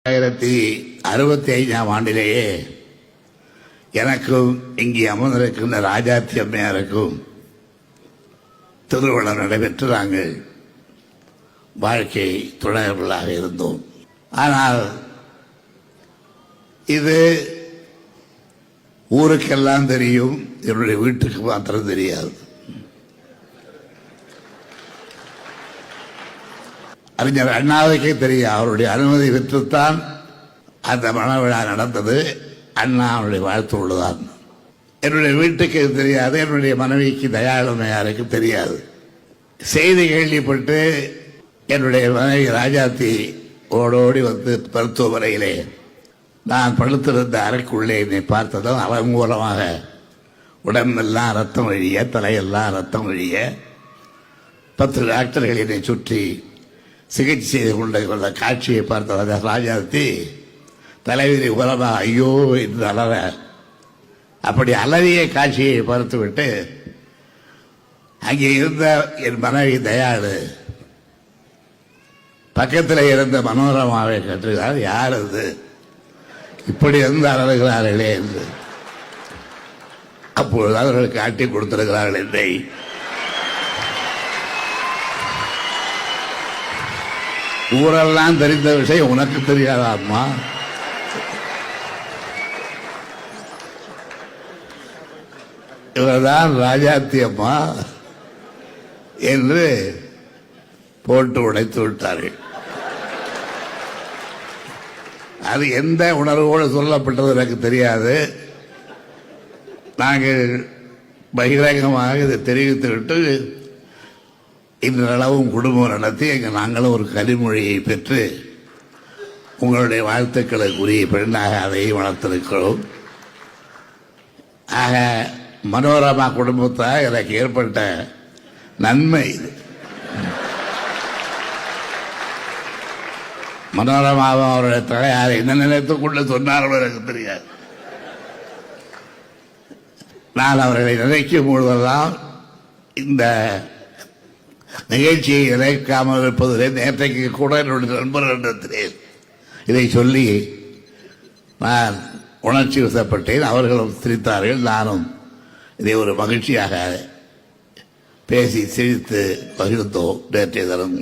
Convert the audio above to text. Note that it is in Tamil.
1965ஆம் ஆண்டிலேயே எனக்கும் இங்கே அமர்ந்திருக்கின்ற ராஜாத்தி அம்மையாருக்கும் திருமணம் நடைபெற்று நாங்கள் வாழ்க்கை துணைவர்களாக இருந்தோம். ஆனால் இது ஊருக்கெல்லாம் தெரியும், என்னுடைய வீட்டுக்கு மாத்திரம் தெரியாது. அறிஞர் அண்ணாவுக்கே தெரியும். அவருடைய அனுமதி பெற்றுத்தான் அந்த மணவிழா நடந்தது. அண்ணா அவருடைய வாழ்த்து உள்ளதான். என்னுடைய வீட்டுக்கு தெரியாது, என்னுடைய மனைவிக்கு தயாளமையாருக்கு தெரியாது. செய்தி கேள்விப்பட்டு என்னுடைய மனைவி ராஜாத்தி ஓடோடி வந்து மருத்துவமனையிலே நான் படுத்திருந்த அறைக்குள்ளே என்னை பார்த்ததும் அவன் மூலமாக உடம்பெல்லாம் ரத்தம் வழிய, தலையெல்லாம் ரத்தம் வழிய 10 டாக்டர்கள் என்னை சுற்றி சிகிச்சை செய்து கொண்ட காட்சியை பார்த்த ராஜாத்தி தலைவிரி உலமா ஐயோ என்று அலற, அப்படி அலறிய காட்சியை பார்த்துவிட்டு அங்கே இருந்த என் மனைவி தயாளு பக்கத்தில் இருந்த மனோரமாவை கற்றுகிறார், யார் அது இப்படி இருந்து அலறுகிறார்களே என்று. அப்பொழுது அவர்கள் காட்டி கொடுத்திருக்கிறார்கள் என்னை. ஊரெல்லாம் தெரிந்த விஷயம் உனக்கு தெரியாதா அம்மா? இவர்தான் ராஜாத்தி அம்மா என்று போட்டு உடைத்து விட்டார்கள். அது எந்த உணர்வோடு சொல்லப்பட்டது எனக்கு தெரியாது. நாங்கள் பகிரங்கமாக இதை தெரிவித்துவிட்டு இன்றளவும் குடும்பம் நடத்தி நாங்களும் ஒரு கனிமொழியை பெற்று உங்களுடைய வாழ்த்துக்களுக்குரிய பெண்ணாக அதையும் வளர்த்திருக்கிறோம். ஆக மனோரமா குடும்பத்தால் எனக்கு ஏற்பட்ட நன்மை இது. மனோரமாவும் அவருடைய தலையாரை என்ன நினைத்துக்கொண்டு சொன்னார்களோ எனக்கு தெரியாது. நான் அவர்களை நினைக்கும் பொழுதெல்லாம் இந்த நிகழ்ச்சியை நினைக்காமல் இருப்பதிலே நேற்றைக்கு கூட என்னுடைய நண்பர்களிடத்திலே இதை சொல்லி நான் உணர்ச்சி வசப்பட்டேன். அவர்களும் சிரித்தார்கள். நானும் இதை ஒரு மகிழ்ச்சியாக பேசி சிரித்து பகிர்ந்தோம் நேற்றைய தினம்.